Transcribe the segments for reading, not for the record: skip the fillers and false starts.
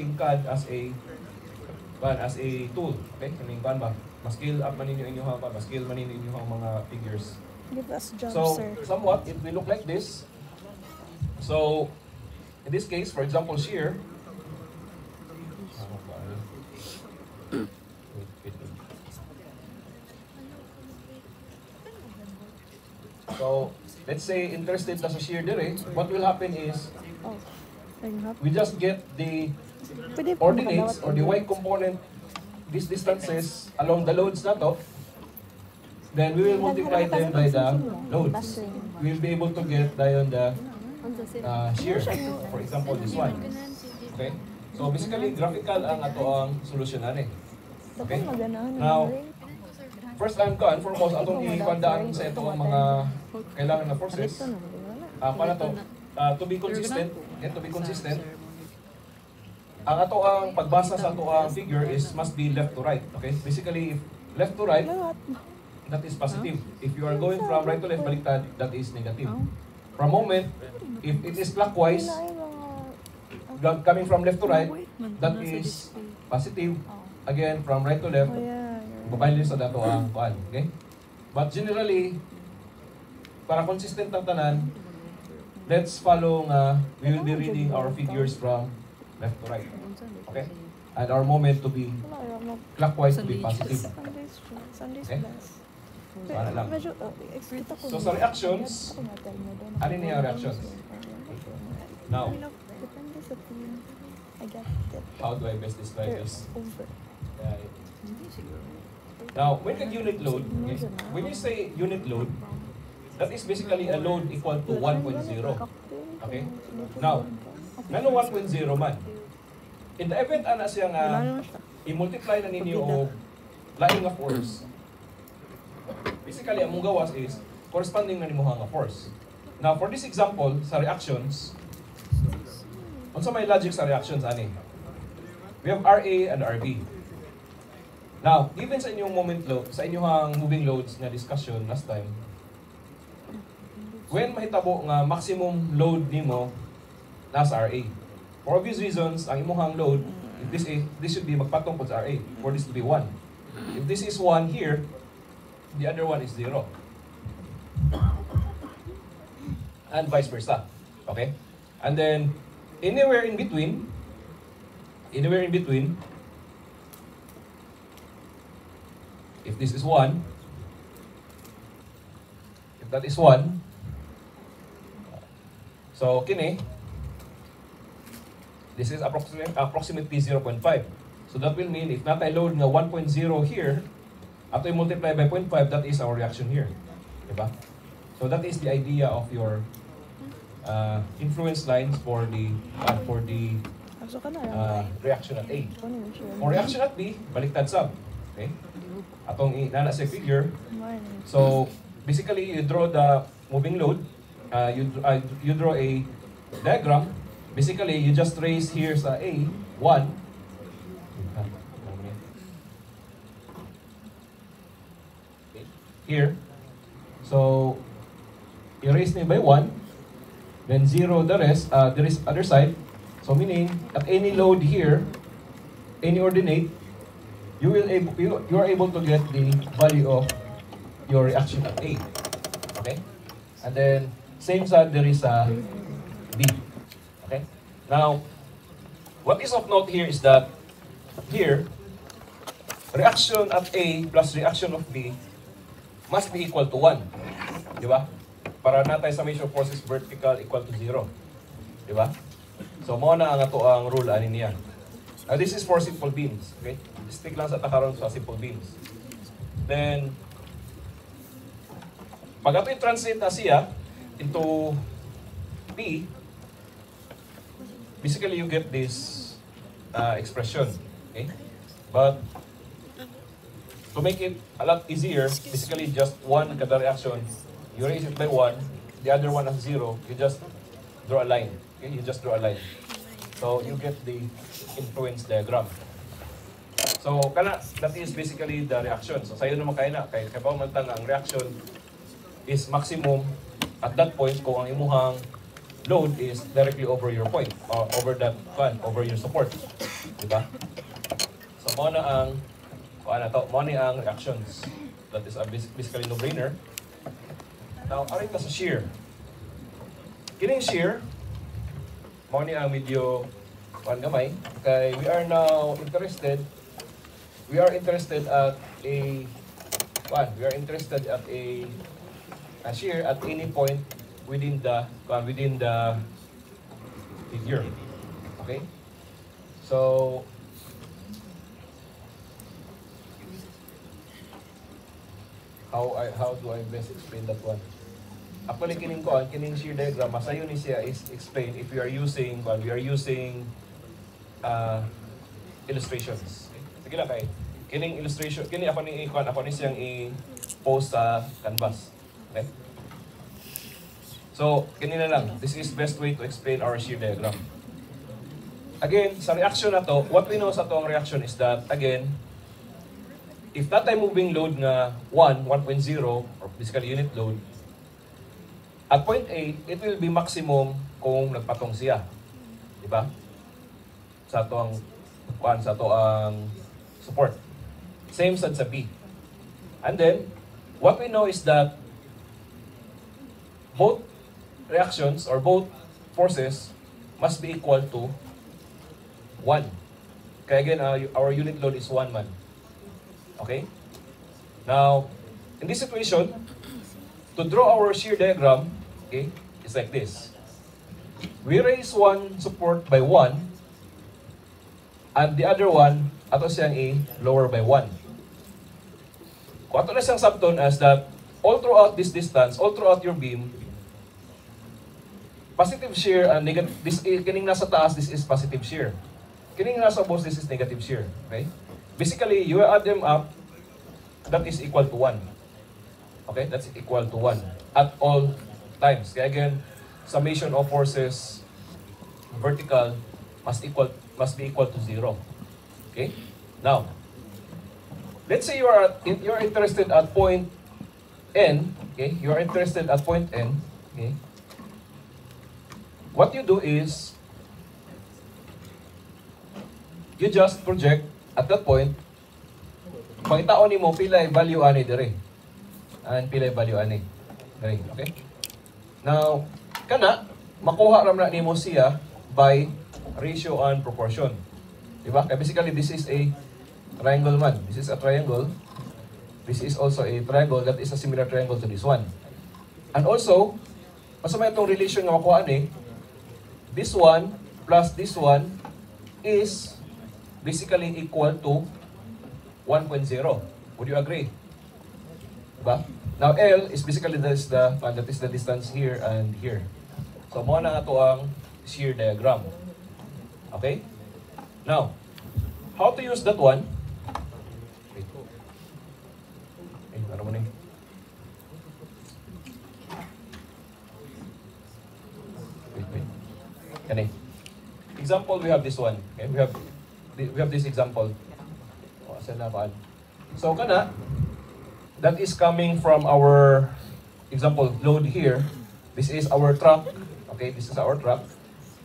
using CAD as a tool. Okay? Kaning kan ba? Mas-scale up man ninyo inyong mas-scale man ninyo inyong mga figures. Give us jobs, So, sir. somewhat, it will look like this. So, in this case, for example, shear. So, let's say interested na sa shear dire, what will happen is, Oh, ring up. we just get the Pwede po ordinates or the y component, these distances along the loads na to, then we will multiply them by the loads. We will be able to get the shear. For example, this one. Okay? So basically, graphical ang ato ang solusyonan eh. Okay? Now, first and foremost, atong ipandaan sa itong mga kailangan na forces. Para to be consistent, ang ato ang pagbasa sa ato ang figure is must be left to right. Okay? Basically, if left to right, that is positive. If you are going from right to left, baliktad, that is negative. From moment, if it is clockwise, coming from left to right, that is positive. Again, from right to left, babayin sa dato ang kuan. Okay? But generally, para consistent ang tanan, let's follow we will be reading our figures from left to right. Okay? And our moment to be clockwise to be positive. Okay? Para lang. So sa reactions, ano niya ang reactions? Now, how do I best describe this? Now, when you unit load, okay, when you say unit load, that is basically a load equal to 1.0. Okay? Now, nano 1.0 man. In the event ana siya nga i-multiply na ninyo o laing nga force, basically ang mong gawas is corresponding na nimo nga force. Now, for this example, sa reactions, unsa may logic sa reactions ani? We have RA and RB. Now, given sa inyong moment load, sa inyong moving loads na discussion last time, when mahitabo nga maximum load nimo nasa RA. For obvious reasons, ang imong load, if this should be magpatong po sa RA, for this to be 1. If this is 1 here, the other one is 0. And vice versa. Okay? And then, anywhere in between, if this is 1, if that is 1, so kini, this is approximately 0.5. So that will mean if natay load nga 1.0 here, ato i-multiply by 0.5, that is our reaction here. Diba? So that is the idea of your influence lines for the reaction at A. For reaction at B, baliktad sab. Okay? Atong inana sa figure. So basically, you draw the moving load. You draw a diagram. Basically, you just trace here sa A, 1. Here. So, erase me by 1. Then 0 the rest, there is other side. So meaning, at any load here, any ordinate, you are able to get the value of your reaction at A. Okay? And then, same side, there is a B. Okay? Now, what is of note here is that here, reaction at A plus reaction of B must be equal to 1. Di ba? Para natay summation of forces vertical equal to 0. Di ba? So, mao na ang ato ang rule ani niya. Now, this is for simple beams. Okay? Stick lang sa takaron sa simple beams. Then, pag ato i-translate na siya into P, basically you get this expression. Okay? But to make it a lot easier, basically just one kada reaction, you raise it by 1, the other one as 0, you just draw a line. Okay? You just draw a line. So you get the influence diagram. So that is basically the reaction. So sayo naman kaya na, kaya pa man ang reaction is maximum at that point kung ang imuhang load is directly over your point, over that fan, over your support. Diba? So, mo na ang, mo na ang reactions. That is a basically no-brainer. Now, arin ka sa shear. Kining shear, mo ni ang medyo gamay. Okay, we are interested at a shear at any point within the figure. Okay? So how do I best explain that one? Actually, kining shear diagram, masayo ni siya is explain if we are using illustrations. Sige lang kay. Kining illustration, ako ni siyang i-post sa canvas. Okay? So, na lang. This is best way to explain our shear diagram. Again, sa reaction na to, what we know sa to ang reaction is that, again, if that time moving load nga 1.0, or physical unit load, at point A, it will be maximum kung nagpatong siya. Diba? Sa to ang support. Same sad sa B. And then, what we know is that both reactions or both forces must be equal to 1. Kaya again, our unit load is 1 man. Okay? Now, in this situation, to draw our shear diagram, okay, it's like this. We raise one support by 1, and the other one, ato siyang lower by 1. Kung ato na siyang subton as that, all throughout this distance, all throughout your beam, positive shear and negative, kining nasa taas, this is positive shear. Kining nasa base, this is negative shear. Okay? Basically, you add them up, that is equal to 1. Okay? That's equal to 1 at all times. Kaya again, summation of forces vertical must be equal to 0. Okay? Now, let's say you're interested at point N. Okay? You are interested at point N. Okay? What you do is, you just project at that point, pangitaon nimo pila value ani dire. And pila value ani. Okay? Now, makuha ram na nimo siya by ratio and proportion. Diba? Kaya basically, this is a triangle man. This is a triangle. This is also a triangle that is a similar triangle to this one. And also, masama itong relation nga makuha ni, this one plus this one is basically equal to 1.0. Would you agree? Diba? Now, L is basically that is the distance here and here. So, mo na ito ang shear diagram. Okay? Now, how to use that one? Wait. Ano mo na yun? Wait. Yan example, we have this one. Okay? We have this example. So, that is coming from our example load here. This is our truck. Okay, this is our truck.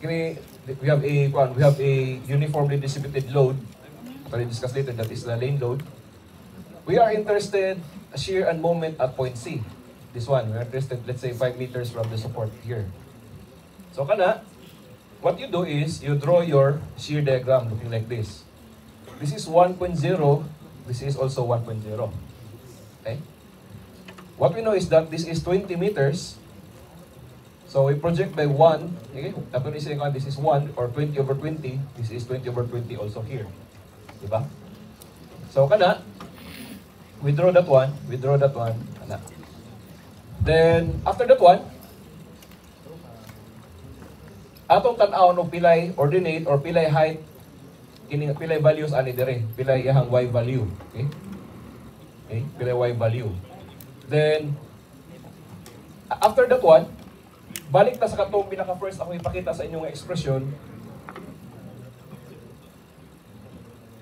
We have a uniformly distributed load. We'll discuss later. That is the lane load. We are interested shear and moment at point C. This one, we are interested, let's say 5 meters from the support here. So what you do is you draw your shear diagram looking like this. This is 1.0. This is also 1.0. Okay. What we know is that this is 20 meters. So we project by 1, okay? This is 1 or 20 over 20. This is 20 over 20 also here. Diba? So we draw that one. Then after that one, atong tan-aw no pilay ordinate or pilay height, pilay values ani dire, pilay iyang y value. Okay? Okay, pilay y value. Then after that one, balik ta sa katong pinaka-first ako ipakita sa inyong expression.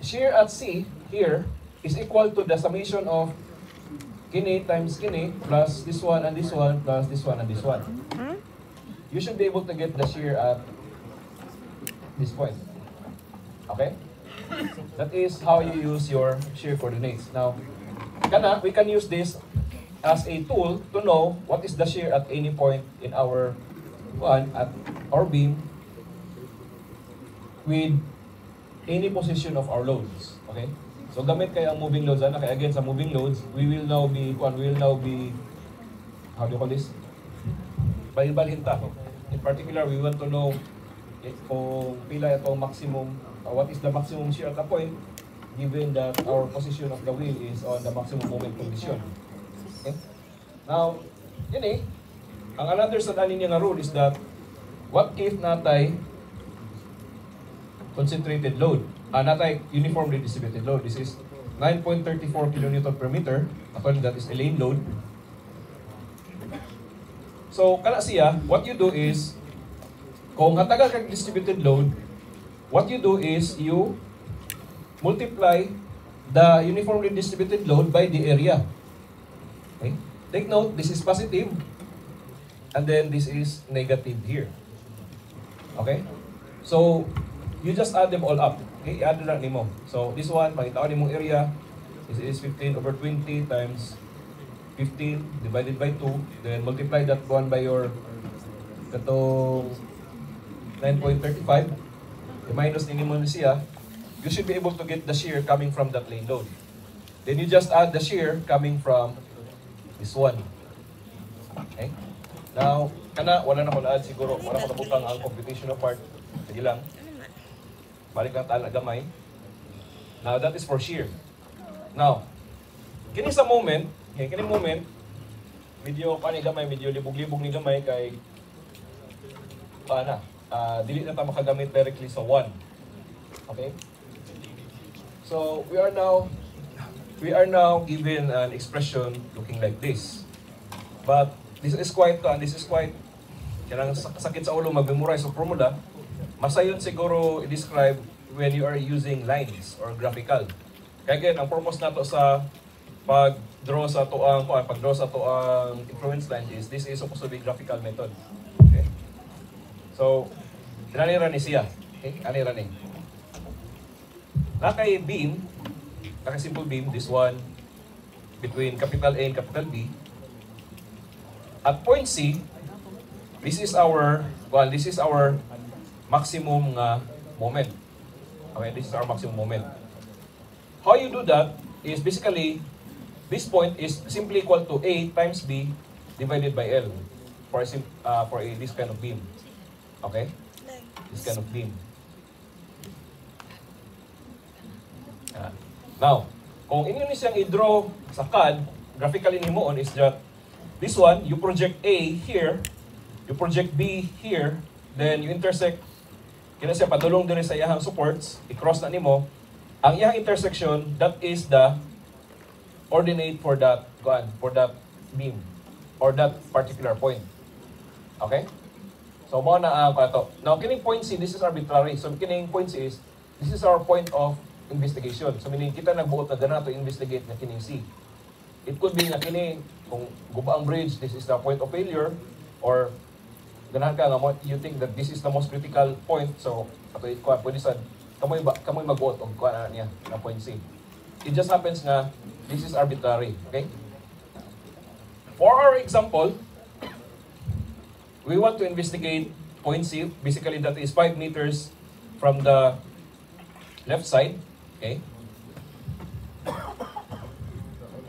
Shear at C here is equal to the summation of kini times kini plus this one and this one plus this one and this one. you should be able to get the shear at this point. Okay? That is how you use your shear coordinates. Now, we can use this as a tool to know what is the shear at any point in our at our beam with any position of our loads. Okay? So gamit kayo ang moving loads. Kaya again, sa moving loads, we will now be, how do you call this? Balhinta. In particular, we want to know kung pila itong maximum, what is the maximum shear at a point, given that our position of the wheel is on the maximum moment condition. Okay? Now, yun ang another sa danin niya nga rule is that, what if natay concentrated load? Natay uniformly distributed load. This is 9.34 kN per meter. Actually, that is a lane load. So, kana siya, what you do is, kung hatagal kang distributed load, what you do is, you multiply the uniformly distributed load by the area. Okay? Take note, this is positive, and then this is negative here. Okay? So, you just add them all up. Okay? I-add lang nimo. So, this one, makita ko nimong area, this is 15/20 times 15 divided by 2, then multiply that one by your katong 9.35, minus nimo siya, you should be able to get the shear coming from that lane load. Then you just add the shear coming from this one. Okay? Now, wala na ko na-add siguro, wala ko nabutang ang computational part. Sige lang. Balik lang tala gamay. Now, that is for shear. Now, kini sa moment, medyo gamay, medyo libog-libog ni gamay kay dili na ta makagamit directly sa 1. Okay? So, we are now given an expression looking like this. But this is quite kanang sakit sa ulo mag-memorize of formula. Masayon siguro i-describe when you are using lines or graphical. Kaya again, ang purpose nato sa pag-draw sa toang influence line is this is supposed to be graphical method. Okay? So, rani siya. Okay? Rani. Nakay beam, simple beam, this one between capital A and capital B. At point C, this is our maximum moment. Okay, this is our maximum moment. How you do that is basically, this point is simply equal to A times B divided by L for this kind of beam. Okay? This kind of beam. Now, kung inyo ni siyang i-draw sa CAD, graphically nimoon is that this one, you project A here, you project B here, then you intersect, kina siya padulong din sa iyahang supports, i-cross na nimo, ang iyahang intersection, that is the ordinate for that beam, or that particular point. Okay? So, mo na ito. Now, kining point C, this is arbitrary. So, kining point C is, this is our point of investigation. So, meaning, kita nagbuot na gana to investigate na kining C. It could be na kini, kung guba ang bridge, this is the point of failure, or ganahan ka nga, you think that this is the most critical point, so, pwede sad, kamoy magbuot o kuha niya na point C. It just happens na, this is arbitrary. Okay? For our example, we want to investigate point C. Basically, that is 5 meters from the left side. Okay?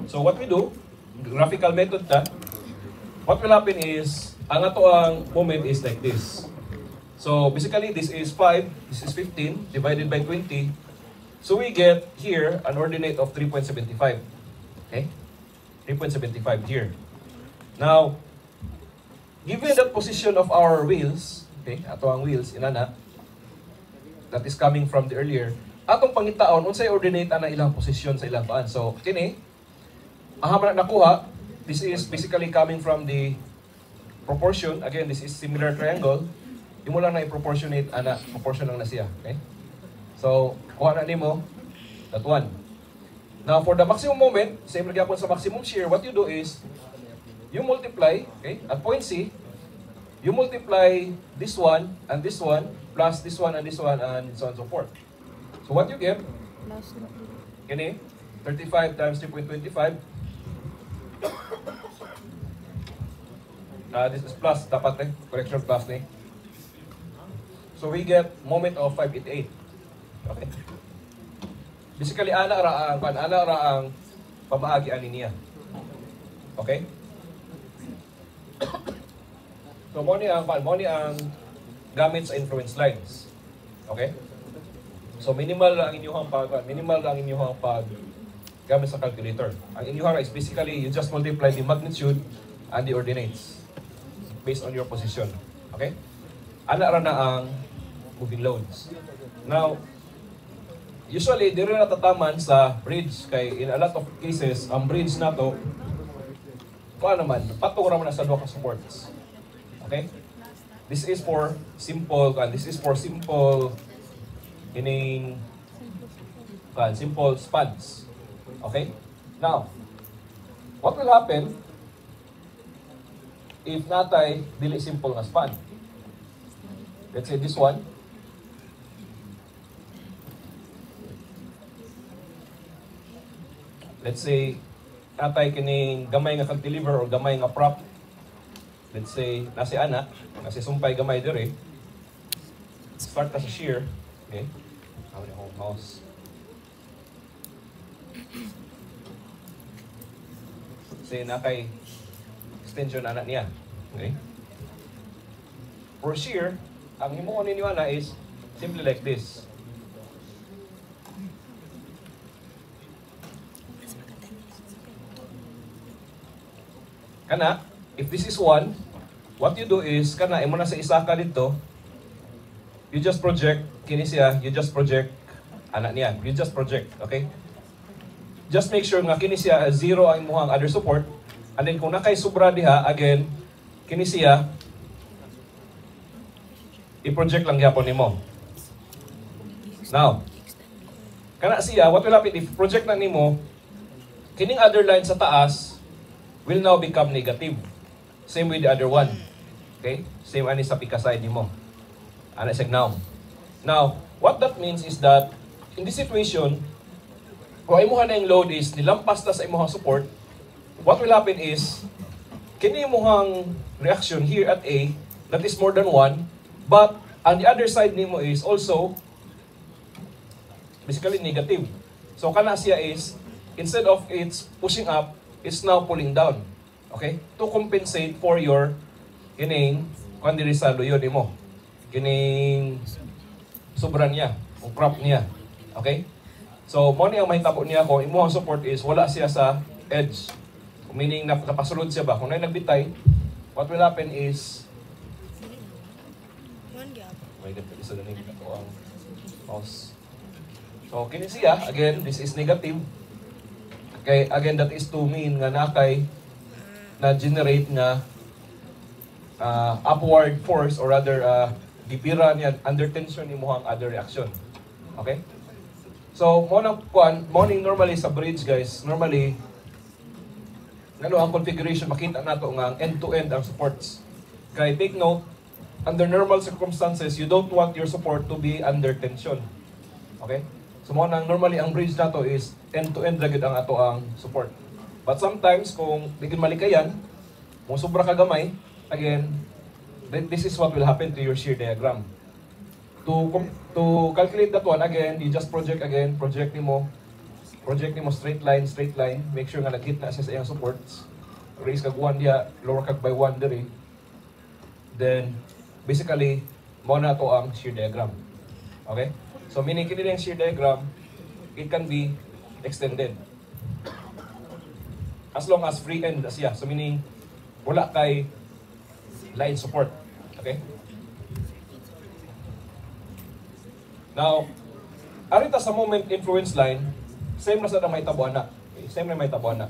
So what we do, graphical method ta, what will happen is, ang ato ang moment is like this. So basically, this is 5, this is 15, divided by 20. So we get here an ordinate of 3.75. Okay? 3.75 here. Now, given that position of our wheels, okay, ato ang wheels, inana, that is coming from the earlier, atong pangitaon, unsay ordinate na ilang posisyon sa ilang paan. So, kini, ang hama na nakuha, this is basically coming from the proportion. Again, this is similar triangle. Imo lang na i-proportionate, proportion lang na siya. Okay? So, kuha na nimo that one. Now, for the maximum moment, same lang sa maximum shear, what you do is, you multiply, okay, at point C, you multiply this one and this one plus this one and so on and so forth. So what you get? Last na. Kini 35 times 3.25. This is plus, dapat correction plus ni. So we get moment of 588. Okay. Basically, ana ra ang pamahagi ani niya. Okay? So mo ni ang gamit sa influence lines. Okay? So minimal lang inyong pag gamit sa calculator. Ang inyong is basically you just multiply the magnitude and the ordinates based on your position. Okay? Ana ra na ang moving loads. Now, usually, di rin natataman sa bridge kay in a lot of cases, ang bridge na to, kung naman, patong naman sa duha ka supports. Okay? This is for simple ining simple spans. Okay? Now, what will happen if natay dili simple nga span? Let's say this one. Let's say, natay kining gamay nga kag-deliver or gamay nga prop. Let's say, nasi ana, nasi sumpay gamay dire. Start ka sa shear. Okay? Hawin akong mouse. Say, nakay extension ana niya. Okay? For shear, ang himuon ninyo ana is simply like this. Kana, if this is 1, what you do is, kana, imo na sa isa ka dito, you just project, kini siya, you just project, anak niya, you just project, okay? Just make sure nga kini siya, 0 ang imuhang other support, and then kung nakay sobra diha, again, kini siya, i-project lang yapon nimo. Now, kana siya, what will happen if project na nimo, kining other line sa taas, will now become negative. Same with the other one. Okay? Same ani sa pika-side nimo. Ana sa now. Now, what that means is that, in this situation, kung imuha na yung load is nilampas na sa imuhang support, what will happen is, kini imuhang reaction here at A, that is more than 1, but on the other side nimo is also basically negative. So kana siya is, instead of it's pushing up, it's now pulling down. Okay? To compensate for your kining kung diri sa luyo nimo. Kining sobra niya, o prop niya. Okay? So, mo ni ang mahitabo niya kung imong support is wala siya sa edge. Meaning napasulod siya ba? Kung na nagbitay, what will happen is may isa na ning ang mouse. So, kini siya, again, this is negative. Okay, again, that is to mean nga nakay na-generate nga upward force or rather dipira niya under tension imuhang other reaction. Okay? So, morning normally sa bridge guys, normally ang configuration makita nato nga end-to-end ang supports. Kaya take note, under normal circumstances, you don't want your support to be under tension. Okay? So normally ang bridge nato is end-to-end lagid ang ato ang support. But sometimes kung bigyan malikayan, kung sobra ka gamay, again, this is what will happen to your shear diagram. To calculate that one again, you just project nimo straight line, make sure nga nag-hit na siya sa iyang supports. Raise kag 1 diya, lower kag by 1 diri. Then basically mo na to ang shear diagram. Okay? So meaning kini yung shear diagram, it can be extended. As long as free end siya. So meaning wala kay line support. Okay? Now, arita sa moment influence line, same na sa may tabuan na. Okay? Same na may tabuan na.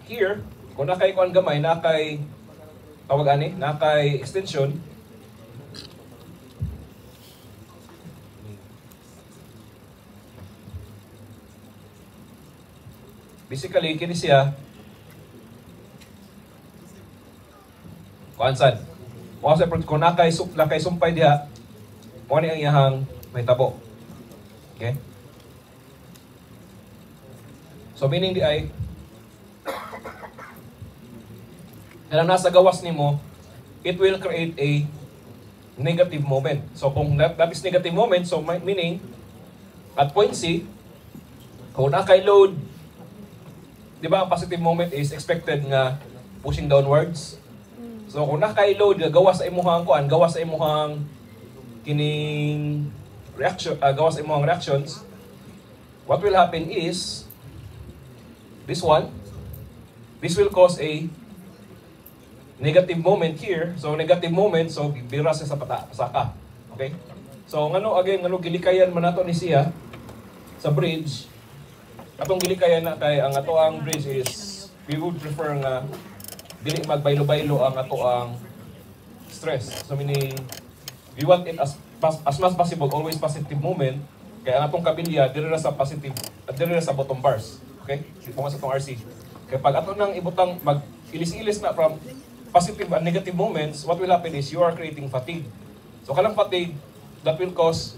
Here, kung nakay kuan gamay, nakay tawag ani, nakay extension, basically, kini siya, Kuansan. Kung nakay sumpay diha, mo ni ang iyahang may tabo. Okay? So meaning di ay kaya nasa gawas nimo, it will create a negative moment. So kung that is negative moment, so meaning at point C, kung nakay load, di ba ang positive moment is expected nga pushing downwards. So kung nakay load, gawas sa imuhang kuan, gawas sa imuhang kining reaction, gawas sa imuhang reactions, what will happen is this one, this will cause a negative moment here. So negative moment, so bira siya sa pasaka. Okay? So ngano again, ngano gilikayan man nato ni siya sa bridge. Atong gilikayan na kay ang ato ang bridge is we would prefer nga dili magbaylo-baylo ang ato ang stress. So meaning we want it as much possible always positive moment kay ang atong kabilya diri sa positive diri sa bottom bars. Okay? Kung sa atong RC. Kay pag ato nang ibutang mag ilis-ilis na from positive and negative moments, what will happen is you are creating fatigue. So kanang fatigue, that will cause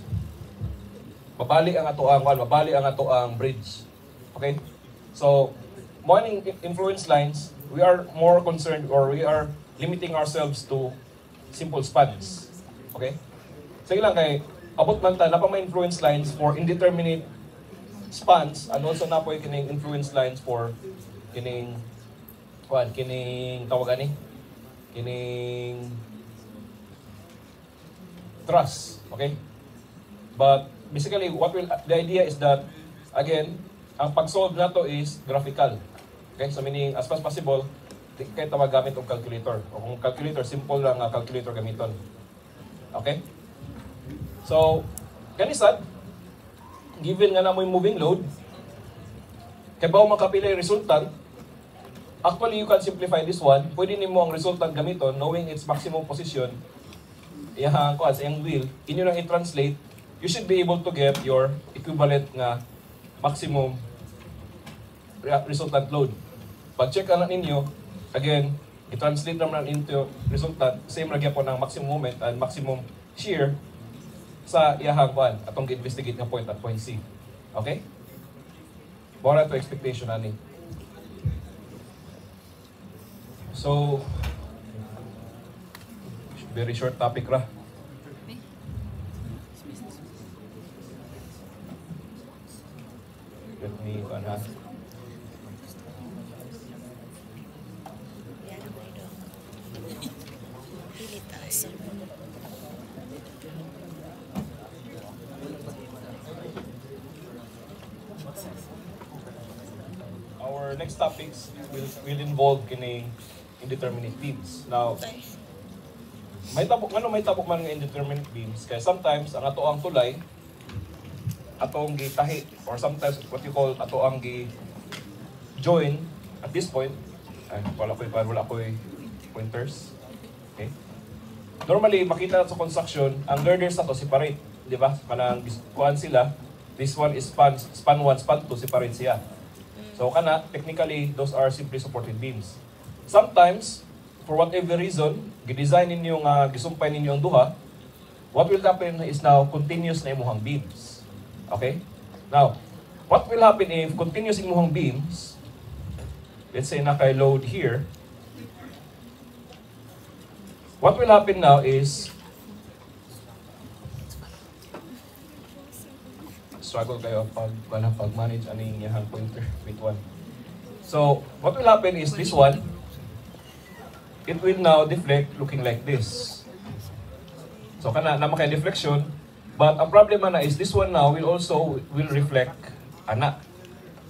mabali ang ato ang bridge. Okay? So, morning influence lines, we are more concerned or we are limiting ourselves to simple spans. Okay? Sige lang kay abot man ta na pa may influence lines for indeterminate spans and also na po kining influence lines for kining tawag ani kining trust, okay? But basically the idea is that again, ang pag-solve nato is graphical. Okay? So meaning as much as possible kay tawag gamit og calculator. O kung calculator simple lang nga calculator gamiton. Okay? So kanisad given nga na mo moving load kay bawo makapila yung resultant. Actually, you can simplify this one. Pwede nimo ang resultant gamiton knowing its maximum position. Iyang kuan sa iyang wheel, inyo lang i-translate, you should be able to get your equivalent nga maximum resultant load. Pag-check na ninyo, again, i-translate naman into resultant, same ra gyapon ang maximum moment and maximum shear sa iyang kuan atong gi-investigate nga point at point C. Okay? Bora to expectation ani. So, very short topic ra. Let me our next topics will involve kining indeterminate beams. Now, may tabok man nga indeterminate beams kaya sometimes ang ato ang tulay atong gitahi or sometimes what you call ato ang gi-join at this point ay wala ko pointers. Okay? Normally makita sa construction ang girders ato separate, di ba? Kanang kuan sila, this one is span 1, span 2 separate siya. So kana technically those are simply supported beams. Sometimes for whatever reason, gidesign ninyo nga gisumpay ninyo ang duha, what will happen is now continuous na imuhang beams. Okay? Now, what will happen if continuous imuhang beams, let's say naka-load here, what will happen now is struggle kayo pag-manage aning iyang pointer with one. So, what will happen is this one, it will now deflect looking like this. So kana na makay deflection, but ang problema na is this one now will reflect ana.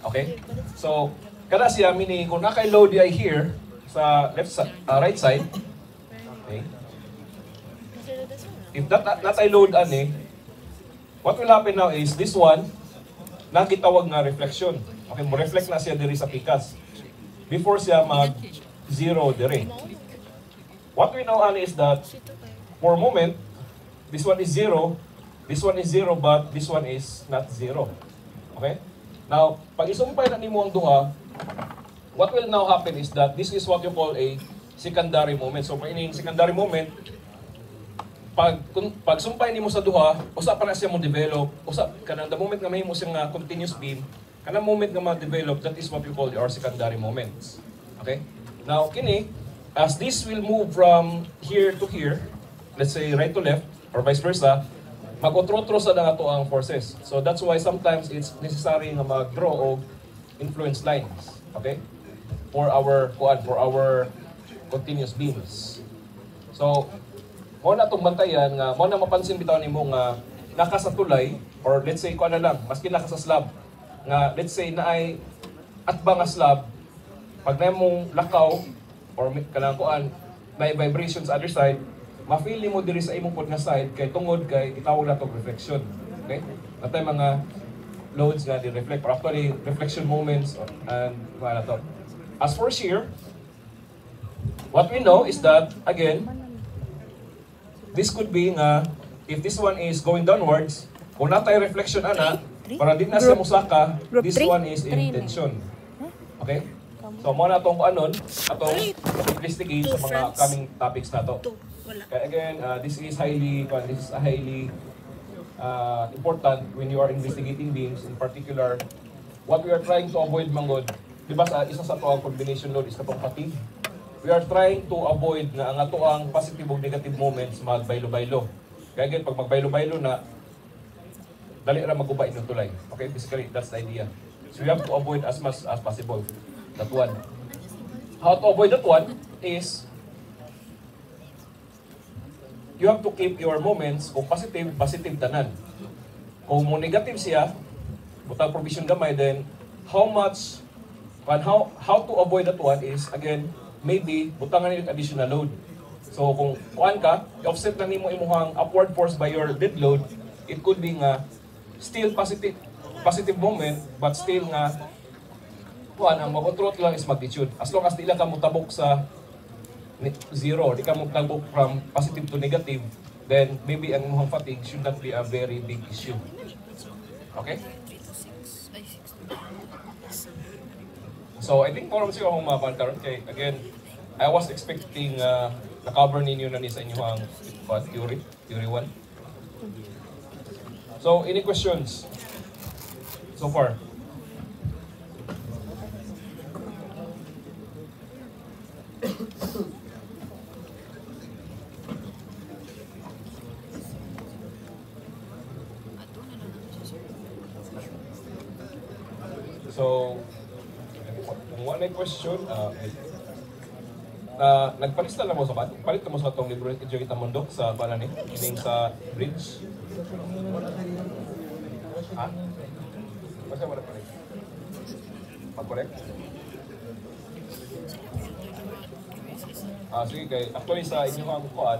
Okay? So kada siya meaning kung nakay load ay here sa right side. Okay? If that ay load ani, what will happen now is this one nakitawag nga reflection. Okay, mo reflect na siya diri sa pikas. Before siya mag zero diri. What we know is that for a moment, this one is 0, but this one is not 0. Okay? Now, pag isumpay na nimo ang duha, what will now happen is that this is what you call a secondary moment. So kung secondary moment, pag sumpay nimo sa duha, usa pa na siya mo develop, usa kanang the moment nga mahimo siya nga continuous beam, kanang moment nga ma-develop, that is what we call our secondary moments. Okay? Now kini, as this will move from here to here, let's say right to left or vice versa, mag-otro-otro sa ato ang forces. So that's why sometimes it's necessary nga mag-draw og influence lines, okay? For our continuous beams. So mo na itong bantayan nga, mo na mapansin bitaw nimo nga naka sa tulay, or let's say kuan na lang, maski naka sa slab, nga let's say na ay atbang nga slab, pag na mong lakaw, or kanang kuan, may vibrations sa other side, ma-feel mo diri sa imong pod nga side, kay tungod kay itawag na itong reflection. Okay? Natay mga loads nga di-reflect, or actually reflection moments, and kuan na to. As for shear, what we know is that, again, this could be nga, if this one is going downwards, kung natay reflection ana, para di na siya musaka, this one is in tension. Okay? So, mo na itong anon, atong investigate sa mga coming topics na to. Kaya again, this is highly important when you are investigating beams. In particular, what we are trying to avoid, manggod, di ba isa sa ito ang combination load is katong fatigue. We are trying to avoid na ang ato ang positive o negative moments magbaylo-baylo. Kaya again, pag magbaylo-baylo na, dali ra maguba inyong tulay. Okay, basically, that's the idea. So we have to avoid as much as possible that one. How to avoid that one is, you have to keep your moments, kung positive tanan. Kung mo negative siya, butang provision gamay, then how to avoid that one is, again, maybe butangan nila additional load. So kung kuan ka, i-offset na nimo imong upward force by your dead load, it could be nga still positive moment, but still nga kuan ang mag-control lang is magnitude. As long as di lang ka mutabok sa zero, di ka mutabok from positive to negative, then maybe ang imong fatigue should not be a very big issue. Okay? So I think more siya akong mapan karon kay again, I was expecting na-cover ninyo na ni sa inyong theory 1. So any questions so far? So kung wala na question, nagpalista lang mo sa palit mo sa itong libro ni Joey Tamundok sa paano ni ining sa bridge. Ha? Basta wala palit. Pag-correct? Sige kay actually sa inyong kuan,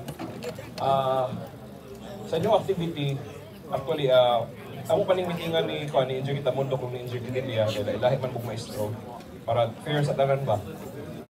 sa inyong activity, actually amo pa ning meetingan ni kuan ni Joey Tamundok kung ni Engineer Dilia kay lahi man bug maestro para fair sa tanan ba.